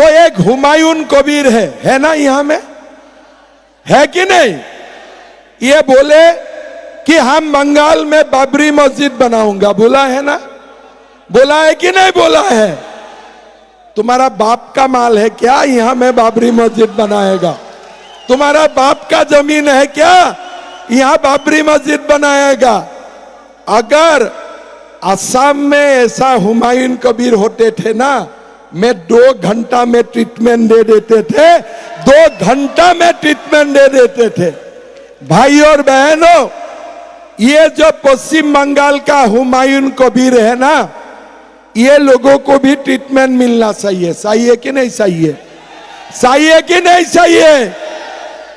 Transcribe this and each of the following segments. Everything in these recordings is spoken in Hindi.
तो एक हुमायूं कबीर है ना यहाँ में, है कि नहीं? ये बोले कि हम बंगाल में बाबरी मस्जिद बनाऊंगा, बोला है ना? बोला है कि नहीं बोला है? तुम्हारा बाप का माल है क्या यहाँ में बाबरी मस्जिद बनाएगा? तुम्हारा बाप का जमीन है क्या यहाँ बाबरी मस्जिद बनाएगा? अगर असम में ऐसा हुमायूं कबीर होते थे ना, मैं 2 घंटा में ट्रीटमेंट दे देते थे, 2 घंटा में ट्रीटमेंट दे देते थे। भाई और बहनों, ये जो पश्चिम बंगाल का हुमायूं कबीर है ना, ये लोगों को भी ट्रीटमेंट मिलना चाहिए। सही है कि नहीं सही है? सही है कि नहीं सही है?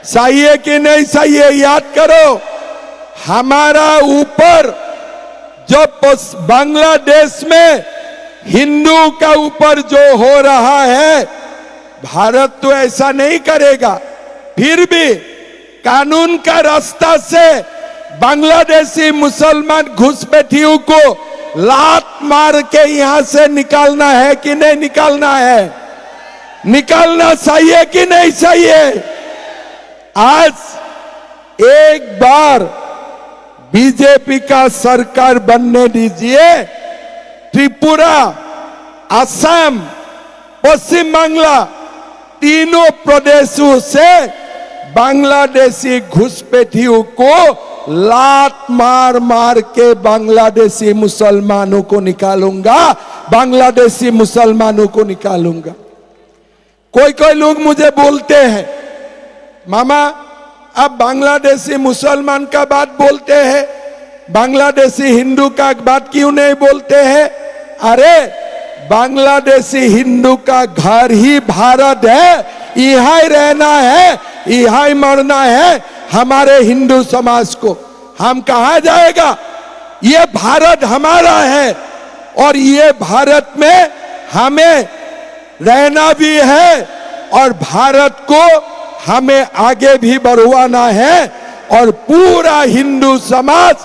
सही है कि नहीं सही है? याद करो, हमारा ऊपर जो बांग्लादेश में हिंदू का ऊपर जो हो रहा है, भारत तो ऐसा नहीं करेगा। फिर भी कानून का रास्ता से बांग्लादेशी मुसलमान घुसपैठियों को लात मार के यहां से निकालना है कि नहीं निकालना है? निकालना चाहिए कि नहीं चाहिए? आज एक बार बीजेपी का सरकार बनने दीजिए। त्रिपुरा, असम, पश्चिम बांग्ला, तीनों प्रदेशों से बांग्लादेशी घुसपैठियों को लात मार मार के बांग्लादेशी मुसलमानों को निकालूंगा, बांग्लादेशी मुसलमानों को निकालूंगा। कोई लोग मुझे बोलते हैं, मामा अब बांग्लादेशी मुसलमान का बात बोलते हैं, बांग्लादेशी हिंदू का बात क्यों नहीं बोलते हैं? अरे बांग्लादेशी हिंदू का घर ही भारत है, यहाँ ही रहना है, यहाँ ही मरना है। हमारे हिंदू समाज को हम कहाँ जाएगा? ये भारत हमारा है और ये भारत में हमें रहना भी है और भारत को हमें आगे भी बढ़वाना है। और पूरा हिंदू समाज,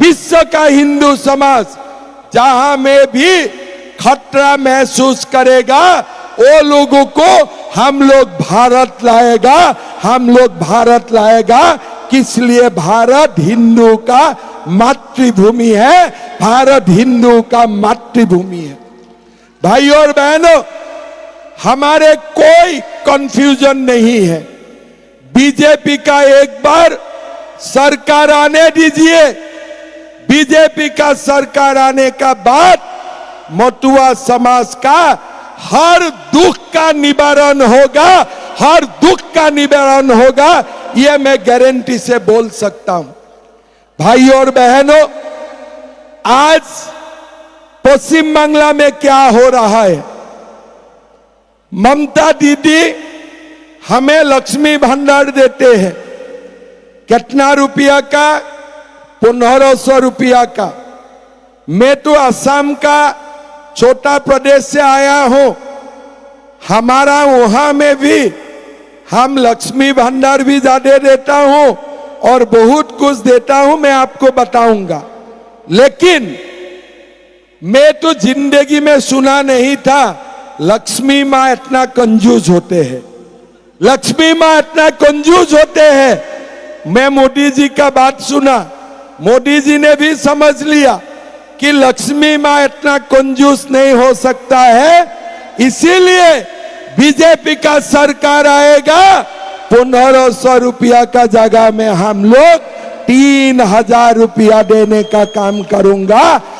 विश्व का हिंदू समाज जहां में भी खतरा महसूस करेगा, वो लोगों को हम लोग भारत लाएगा, हम लोग भारत लाएगा। किस लिए? भारत हिंदू का मातृभूमि है, भारत हिंदू का मातृभूमि है। भाई और बहनों, हमारे कोई कंफ्यूजन नहीं है। बीजेपी का एक बार सरकार आने दीजिए। बीजेपी का सरकार आने का बाद मटुआ समाज का हर दुख का निवारण होगा, हर दुख का निवारण होगा, यह मैं गारंटी से बोल सकता हूं। भाई और बहनों, आज पश्चिम बांग्ला में क्या हो रहा है? ममता दीदी हमें लक्ष्मी भंडार देते हैं। कितना रुपया का? 1500 रुपया का। मैं तो असम का छोटा प्रदेश से आया हूं, हमारा वहां में भी हम लक्ष्मी भंडार भी ज्यादा देता हूं और बहुत कुछ देता हूं, मैं आपको बताऊंगा। लेकिन मैं तो जिंदगी में सुना नहीं था लक्ष्मी माँ इतना कंजूस होते हैं, लक्ष्मी माँ इतना कंजूस होते हैं। मैं मोदी जी का बात सुना, मोदी जी ने भी समझ लिया कि लक्ष्मी माँ इतना कंजूस नहीं हो सकता है, इसीलिए बीजेपी का सरकार आएगा, 1500 रुपया का जगह में हम लोग 3000 रुपया देने का काम करूंगा।